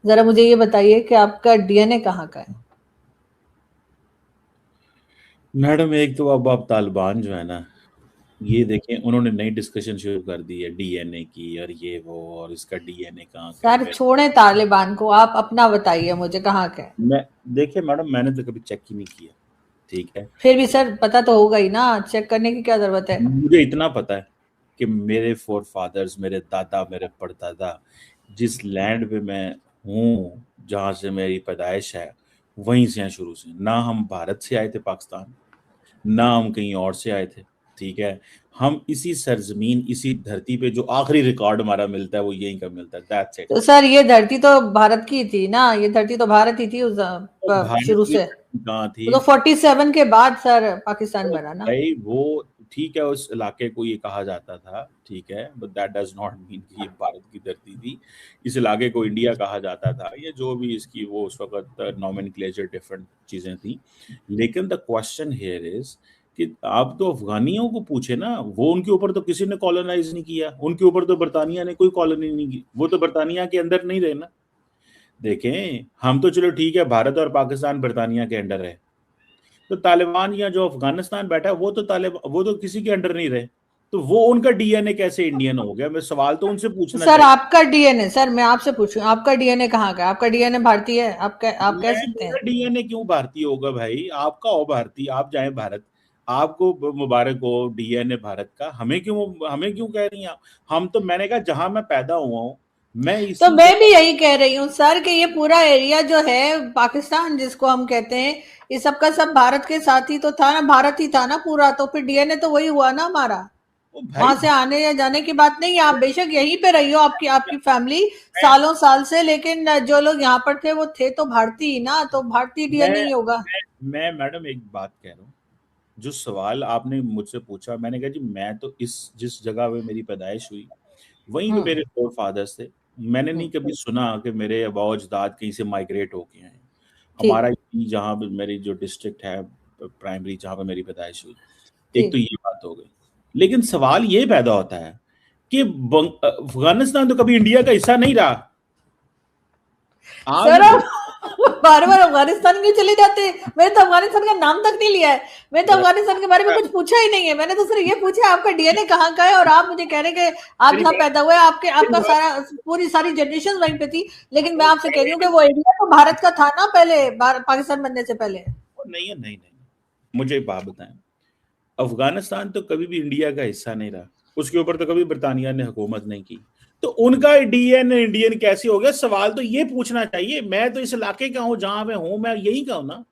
जरा मुझे ये बताइए कि आपका डीएनए कहाँ का है? मैडम एक तो अब आप तालिबान जो है ना, ये देखें उन्होंने नई डिस्कशन शुरू कर दी है डीएनए की, और ये वो, और इसका डीएनए कहाँ का है। सर छोड़े तालिबान को, आप अपना बताइए मुझे कहाँ का है। मैं देखिए मैडम, मैंने तो कभी चेक ही नहीं किया। ठीक है। फिर भी सर पता तो होगा ही ना, चेक करने की क्या जरूरत है। मुझे इतना पता है कि मेरे फोर फादर्स, मेरे दादा, मेरे परदादा, जिस लैंड पे मैं हूँ, जहाँ से मेरी पैदाइश है, वहीं से हैं शुरू से। ना हम भारत से आए थे पाकिस्तान, ना हम कहीं और से आए थे। ठीक है। हम इसी सरजमीन, इसी धरती पे जो आखिरी रिकॉर्ड हमारा मिलता है वो यहीं का मिलता है। That's it. तो सर ये धरती तो भारत की थी ना, ये धरती तो भारत ही थी उस तो भारत शुरू की से। कहाँ वो थी? तो 47 के बाद सर पाकिस्तान तो बना ना। भाई वो ठीक है, उस इलाके को ये कहा जाता था, ठीक है, but that does not mean कि ये भारत की धरती थी। इस इलाके को इंडिया कहा जाता था, ये जो भी इसकी वो उस वक्त नॉमेनक्लेचर डिफरेंट चीजें थी। लेकिन द क्वेश्चन हियर इज कि आप तो अफगानियों को पूछे ना, वो उनके ऊपर तो किसी ने कॉलोनाइज नहीं किया, उनके ऊपर तो बरतानिया ने कोई कॉलोनी नहीं की, वो तो बरतानिया के अंदर नहीं रहे ना। देखें, हम तो चलो ठीक है, भारत और पाकिस्तान बरतानिया के अंडर है, तो तालिबान या जो अफगानिस्तान बैठा है वो तो तालिबान, वो तो किसी के अंडर नहीं रहे। तो वो उनका डीएनए कैसे इंडियन हो गया? मैं सवाल तो उनसे पूछना सर चाहिए। आपका डीएनए, सर मैं आपसे पूछूं आपका डीएनए कहाँ का है? आपका डीएनए भारतीय है, आप कह सकते मेरा हैं। डीएनए क्यों भारतीय होगा भाई? आपका हो भारतीय, आप जाए भारत, आपको मुबारक हो डीएनए भारत का। हमें क्यों कह रही हैं आप? हम तो, मैंने कहा जहां मैं पैदा हुआ हूँ, मैं तो इसी मैं भी जगह। यही कह रही हूँ सर कि ये पूरा एरिया जो है पाकिस्तान जिसको हम कहते हैं, ये सबका सब भारत के साथ ही तो था ना, भारत ही था ना पूरा, तो फिर डीएनए तो वही हुआ ना हमारा। ओ भाई, वहां से आने या जाने की बात नहीं है, आप बेशक यहीं पे रही हो, आपकी आपकी फैमिली मैं सालों साल से, लेकिन जो लोग यहाँ पर थे वो थे तो भारतीय ही ना, तो भारतीय मैं डीएनए ही होगा। मैं मैडम एक बात कह रहा हूँ। जो सवाल आपने मुझसे पूछा, मैंने कहा जी मैं तो इस जिस जगह पे मेरी पैदाइश हुई, वहीं पे हम्म। मेरे फोर फादर्स थे। मैंने नहीं हम्म। कभी सुना कि मेरे अबाव अजदाद कहीं से माइग्रेट होके आए हैं। ठीक। हमारा यही, जहाँ पे मेरी जो डिस्ट्रिक्ट है प्राइमरी, जहाँ पे मेरी पैदाइश हुई, एक तो ठीक। ये बात हो गई। लेकिन सवाल ये पैदा होता है कि अफगानिस्तान तो कभी इंडिया का हिस्सा नहीं रहा। आप सर जो आप बार बार अफगानिस्तान क्यों चले जाते हैं? मैंने तो अफगानिस्तान का नाम तक नहीं लिया है। मैं तो अफगानिस्तान के बारे में कुछ पूछा ही नहीं है, मैंने तो सिर्फ ये पूछा आपका डीएनए कहाँ का है, और आप मुझे कह रहे हैं कि आप मेरी जहाँ बात पैदा हुए आपके मेरी आपका बात सारा पूरी सारी जनरेशन वहीं पे थी। लेकिन मैं आपसे कह रही हूँ कि वो एरिया तो भारत का था ना पहले, पाकिस्तान बनने से पहले। नहीं है, नहीं नहीं, मुझे एक बात बताएं। अफगानिस्तान तो कभी भी इंडिया का हिस्सा नहीं रहा, उसके ऊपर तो कभी बरतानिया ने हुकूमत नहीं की। तो उनका डीएनए इंडियन कैसे हो गया? सवाल तो ये पूछना चाहिए। मैं तो इस इलाके का हूं, जहां मैं हूं, मैं यही का हूं ना।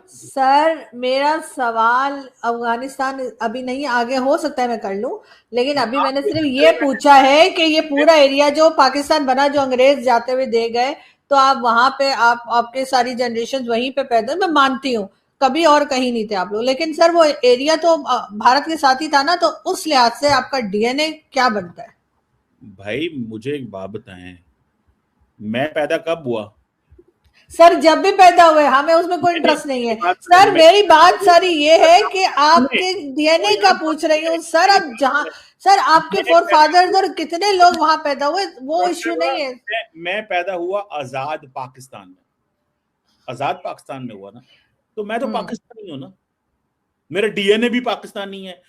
सर मेरा सवाल अफगानिस्तान अभी नहीं, आगे हो सकता है मैं कर लूं, लेकिन अभी आप मैंने मुझे सिर्फ ये बताएं, पूछा है कि ये पूरा एरिया जो पाकिस्तान बना, जो अंग्रेज जाते हुए दे गए, तो आप वहां पे आप आपके सारी जनरेशन वहीं पे पैदा, मैं मानती हूँ कभी और कहीं नहीं थे आप लोग, लेकिन सर वो एरिया तो भारत के साथ ही था ना, तो उस लिहाज से आपका डीएनए क्या बनता है? भाई मुझे एक बात बताएं, मैं पैदा कब हुआ? सर जब भी पैदा हुए, हमें उसमें कोई मैंने इंटरेस्ट नहीं मेरी है। बात सुने, सर मेरी बात सारी ये है कि सुने, आपके डीएनए का पूछ रही हूँ सर, अब जहां सर आपके मैं फोर पैदा फादर्स और कितने लोग वहां पैदा हुए वो इश्यू हुआ नहीं है। मैं पैदा हुआ आजाद पाकिस्तान में। आजाद पाकिस्तान में हुआ ना, तो मैं तो हम्म। पाकिस्तानी हूं ना। मेरा डीएनए भी पाकिस्तानी है।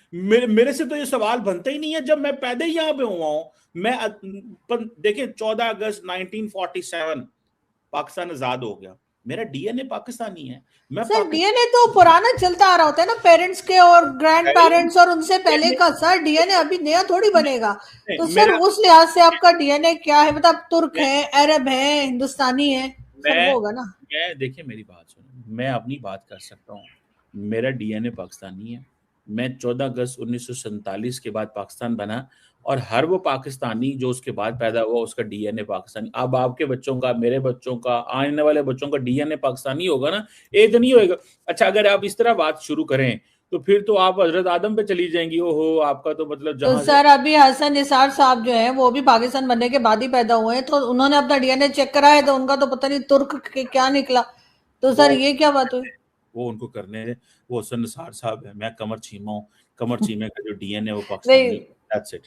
मेरे से तो ये सवाल बनता ही नहीं है, जब मैं पैदा ही यहाँ पे हुआ हूँ। मैं देखिए 14 अगस्त 1947 पाकिस्तान आजाद हो गया। मेरा डीएनए पाकिस्तानी है। मैं सर पाकिस्तान। डीएनए तो पुराना चलता आ रहा होता है ना, पेरेंट्स के और ग्रैंड पेरेंट्स और उनसे पहले डीएनए का, सर डीएनए अभी नया थोड़ी बनेगा। तो सर मेरा उस लिहाज से आपका डीएनए क्या है, मतलब तुर्क मैं है, अरब है, हिंदुस्तानी है, सर वो मैं होगा ना। मैं देखिए मेरी बात सुनो, मैं अपनी बात कर सकता हूँ। मेरा डीएनए पाकिस्तानी है। मैं 14 अगस्त 1947 के बाद पाकिस्तान बना, और हर वो पाकिस्तानी जो उसके बाद पैदा हुआ उसका डीएनए पाकिस्तानी। अब आपके बच्चों का, मेरे बच्चों का, आने वाले बच्चों का डीएनए पाकिस्तानी होगा ना, एक नहीं होएगा। अच्छा, अगर आप इस तरह बात शुरू करें तो फिर तो आप हजरत आदम पे चली जाएंगी। ओहो, आपका तो मतलब तो जहां से। सर अभी हसन निसार साहब जो हैं वो भी पाकिस्तान बनने के बाद ही पैदा हुए हैं, तो उन्होंने अपना डीएनए चेक कराया तो उनका तो पता नहीं तुर्क के क्या निकला। तो वो सर ये क्या बात हुई? वो उनको करने दें। वो हसन निसार साहब है, मैं कमर चीमा हूँ। कमर चीमे का जो डीएनए वो पाकिस्तानी। नहीं दैट्स इट।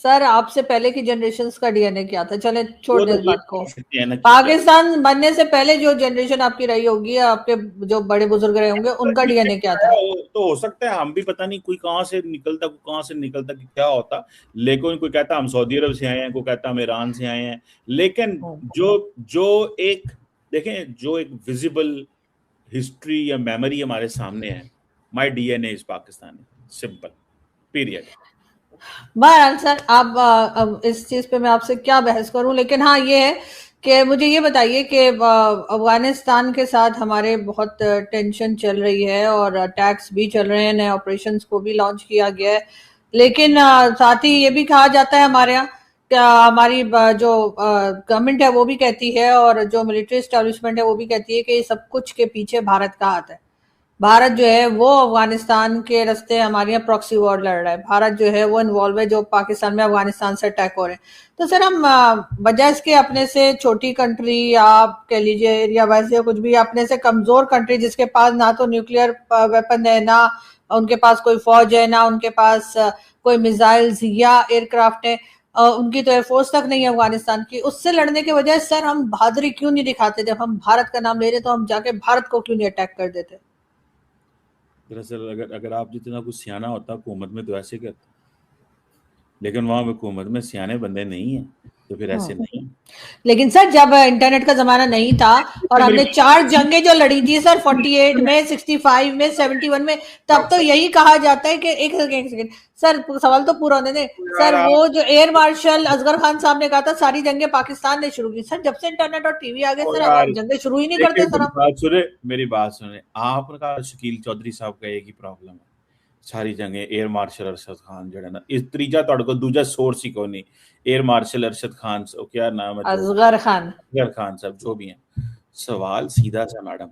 सर आपसे पहले की जनरेशन्स का डीएनए क्या था? चले छोड़ वो दे तो इस ये बात को। कह सकते हैं ना कि पाकिस्तान बनने से पहले जो जनरेशन आपकी रही होगी, आपके जो बड़े बुजुर्ग रहे होंगे, उनका डीएनए क्या था? तो हो सकता है हम भी पता नहीं कोई कहाँ से निकलता कि क्या होता। लेकिन कोई कहता हम सऊदी अरब से आए हैं, कोई कहता हम ईरान से आए हैं। लेकिन जो जो एक देखें, जो एक विजिबल हिस्ट्री या मेमोरी हमारे सामने है, my DNA is Pakistani, simple, period. बहरहाल सर, आप अब इस चीज पे मैं आपसे क्या बहस करूं, लेकिन हाँ ये है कि मुझे ये बताइए कि अफगानिस्तान के साथ हमारे बहुत टेंशन चल रही है और अटैक्स भी चल रहे हैं, नए ऑपरेशंस को भी लॉन्च किया गया है, लेकिन साथ ही ये भी कहा जाता है हमारे यहाँ, क्या हमारी जो गवर्नमेंट है वो भी कहती है और जो मिलिट्री एस्टेब्लिशमेंट है वो भी कहती है कि सब कुछ के पीछे भारत का हाथ है। भारत जो है वो अफगानिस्तान के रास्ते हमारे यहाँ प्रॉक्सी वॉर लड़ रहा है, भारत जो है वो इन्वॉल्व है जो पाकिस्तान में अफगानिस्तान से अटैक हो रहे हैं। तो सर हम बजाय इसके अपने से छोटी कंट्री, आप कह लीजिए एरिया वाइज या कुछ भी, अपने से कमजोर कंट्री जिसके पास ना तो न्यूक्लियर वेपन है, ना उनके पास कोई फौज है, ना उनके पास कोई मिसाइल्स या एयरक्राफ्ट है, उनकी तो एयरफोर्स तक नहीं है अफगानिस्तान की, उससे लड़ने के बजाय सर हम बहादुरी क्यों नहीं दिखाते? जब हम भारत का नाम ले रहे तो हम जाके भारत को क्यों नहीं अटैक कर देते? दरअसल अगर अगर आप जितना कुछ सियाना होता हुकूमत में तो ऐसे करते, लेकिन वहां हुकूमत में सियाने बंदे नहीं है, तो फिर ऐसे नहीं। लेकिन सर जब इंटरनेट का जमाना नहीं था और मेरी हमने 4 जंगें जो लड़ी थी सर, 48 में, 65 में, 71 में, तब तो यही कहा जाता है कि एक सेकेंड सर, सवाल तो पूरा होने दे सर। वो जो एयर मार्शल असगर खान साहब ने कहा था सारी जंगें पाकिस्तान ने शुरू की, सर जब से इंटरनेट और टीवी आ गए सर अब जंगें शुरू ही नहीं देखिए, करते सर हम। मेरी बात सुने। आपका शकील चौधरी साहब का एक ही प्रॉब्लम है, सारी जगह एयर मार्शल अरशद खान जो है ना, इस त्रीजा तोड़ को दूजा सोर्स ही कोई नहीं। एयर मार्शल अरशद खान, क्या नाम है, असगर खान साहब जो भी हैं। सवाल सीधा सा मैडम,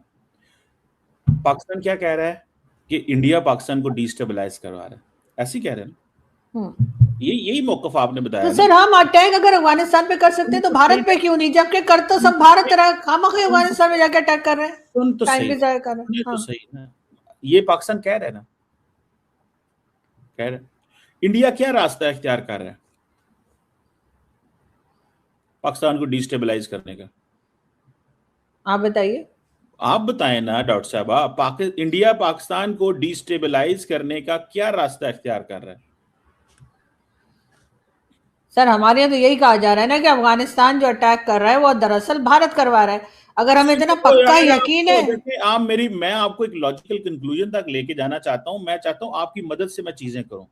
पाकिस्तान क्या कह रहा है कि इंडिया पाकिस्तान को डिस्टेबलाइज करवा रहा है, ऐसे कह रहे हैं ना? यही मौकफ आपने बताया। तो सर हम अटैक अगर अफगानिस्तान पे कर सकते हैं तो भारत पे क्यों नहीं, जबकि कर तो सब भारत रहा, खामखा अफगानिस्तान में जाके अटैक कर रहे हैं, सुन तो टाइम सही, भी जाया कर रहे ये हैं। तो हाँ। सही ना, ये पाकिस्तान कह रहे हैं ना, कह रहे इंडिया क्या रास्ता इख्तियार कर रहा है पाकिस्तान को डिस्टेबलाइज करने का? आप बताइए। आप बताएं ना डॉक्टर साहब, इंडिया पाकिस्तान को डिस्टेबलाइज करने का क्या रास्ता इख्तियार कर रहा है? सर हमारे यहाँ तो यही कहा जा रहा है ना कि अफगानिस्तान जो अटैक कर रहा है वो दरअसल भारत करवा रहा है। अगर हमें इतना पक्का यकीन है, मैं आपको एक लॉजिकल कंक्लूजन तक लेके जाना चाहता हूं। मैं चाहता हूं आपकी मदद से मैं चीजें करूं।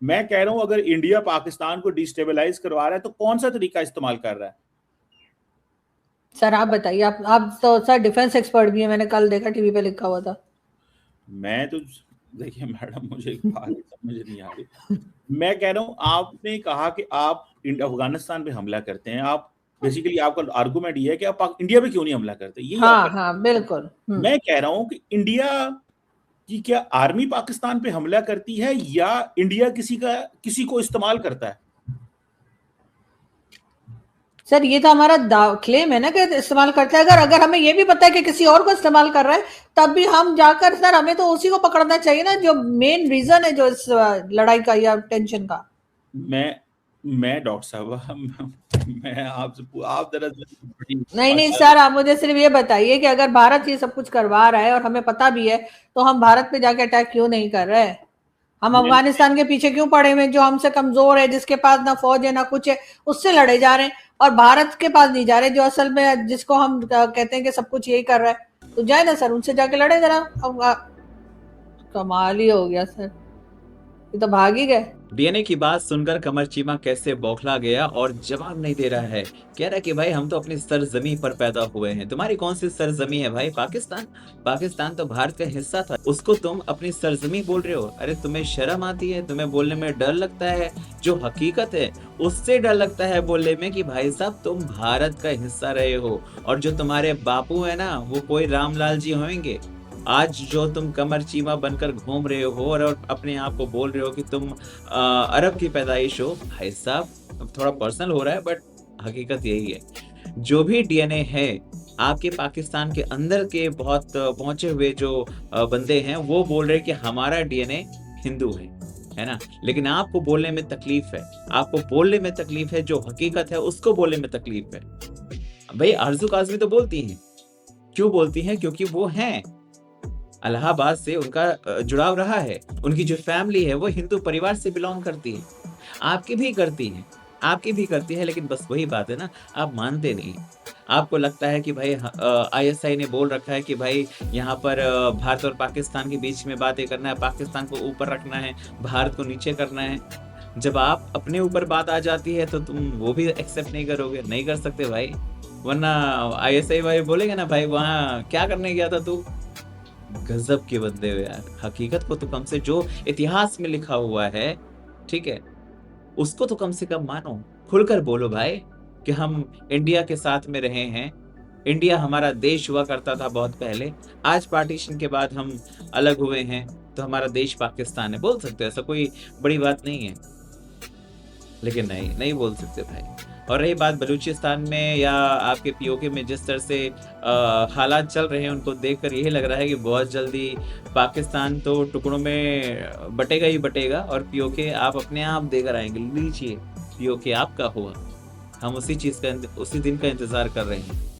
मैं कह रहा हूं अगर इंडिया पाकिस्तान को डिस्टेबलाइज करवा रहा है तो कौन सा तरीका इस्तेमाल कर रहा है? सर आप बताइए। आप तो सर डिफेंस एक्सपर्ट भी है, मैंने कल देखा टीवी पे लिखा हुआ था। मैं तो देखिए मैडम, मुझे एक बात समझ नहीं आ रही। मैं कह रहा हूं, आपने कहा कि आप अफगानिस्तान पे हमला करते हैं, आप बेसिकली आपका आर्गुमेंट ये है कि आप इंडिया पे क्यों नहीं हमला करते, यही हाँ हाँ बिल्कुल। मैं कह रहा हूं कि इंडिया की क्या आर्मी पाकिस्तान पे हमला करती है या इंडिया किसी को इस्तेमाल करता है? सर ये तो हमारा क्लेम है ना कि इस्तेमाल करता है। अगर हमें ये भी पता है कि किसी और को इस्तेमाल कर रहा है, तब भी हम जाकर सर हमें तो उसी को पकड़ना चाहिए ना जो मेन रीजन है जो इस लड़ाई का या टेंशन का। मैं डॉक्टर साहब, मैं आपसे आप दरअसल नहीं सर, आप मुझे सिर्फ ये बताइए कि अगर भारत ये सब कुछ करवा रहा है और हमें पता भी है, तो हम भारत पे जाके अटैक क्यों नहीं कर रहे? हम अफगानिस्तान के पीछे क्यों पड़े हुए, जो हमसे कमजोर है, जिसके पास ना फौज है ना कुछ है, उससे लड़े जा रहे हैं, और भारत के पास नहीं जा रहे जो असल में जिसको हम कहते हैं कि सब कुछ यही कर रहा है। तो जाए ना सर, उनसे जाके लड़े जरा। कमाल ही हो गया सर, ये तो भाग ही गए। डीएनए की बात सुनकर कमर चीमा कैसे बौखला गया और जवाब नहीं दे रहा है। कह रहा है कि भाई हम तो अपनी सरजमी पर पैदा हुए हैं, तुम्हारी कौन सी सरजमी है भाई? पाकिस्तान तो भारत का हिस्सा था, उसको तुम अपनी सरजमी बोल रहे हो। अरे तुम्हें शर्म आती है? तुम्हें बोलने में डर लगता है? जो हकीकत है उससे डर लगता है बोलने में कि भाई साहब तुम भारत का हिस्सा रहे हो, और जो तुम्हारे बापू है ना वो कोई रामलाल जी होंगे। आज जो तुम कमर चीमा बनकर घूम रहे हो और अपने आप को बोल रहे हो कि तुम अरब की पैदाइश हो, भाई साहब थोड़ा पर्सनल हो रहा है बट हकीकत यही है। जो भी डीएनए है आपके पाकिस्तान के अंदर के बहुत पहुंचे हुए जो बंदे हैं वो बोल रहे हैं कि हमारा डीएनए हिंदू है। है ना? लेकिन आपको बोलने में तकलीफ है, आपको बोलने में तकलीफ है, जो हकीकत है उसको बोलने में तकलीफ है। भाई आरज़ू काज़मी तो बोलती हैं, क्यों बोलती हैं? क्योंकि वो हैं, इलाहाबाद से उनका जुड़ाव रहा है, उनकी जो फैमिली है वो हिंदू परिवार से बिलॉन्ग करती है, आपकी भी करती है, आपकी भी करती है, लेकिन बस वही बात है ना, आप मानते नहीं। आपको लगता है कि भाई आईएसआई ने बोल रखा है कि भाई यहाँ पर भारत और पाकिस्तान के बीच में बातें करना है, पाकिस्तान को ऊपर रखना है, भारत को नीचे करना है। जब आप अपने ऊपर बात आ जाती है तो तुम वो भी एक्सेप्ट नहीं करोगे, नहीं कर सकते भाई। वरना आईएसआई भाई बोलेंगे ना, भाई वहाँ क्या करने गया था तू? गज़ब के बंदे हो यार। हकीकत को तो कम से जो इतिहास में लिखा हुआ है, ठीक है? उसको तो कम से कम मानो, खुलकर बोलो भाई कि हम इंडिया के साथ में रहे हैं। इंडिया हमारा देश हुआ करता था बहुत पहले, आज पार्टीशन के बाद हम अलग हुए हैं, तो हमारा देश पाकिस्तान है। बोल सकते हो, ऐसा कोई बड़ी बात नहीं है। लेकिन नहीं, नहीं बोल सकते भाई। और रही बात बलूचिस्तान में या आपके पीओके में जिस तरह से हालात चल रहे हैं, उनको देखकर यही लग रहा है कि बहुत जल्दी पाकिस्तान तो टुकड़ों में बटेगा ही बटेगा और पीओके आप अपने आप देकर आएँगे। लीजिए, पीओके आपका हुआ। हम उसी दिन का इंतज़ार कर रहे हैं।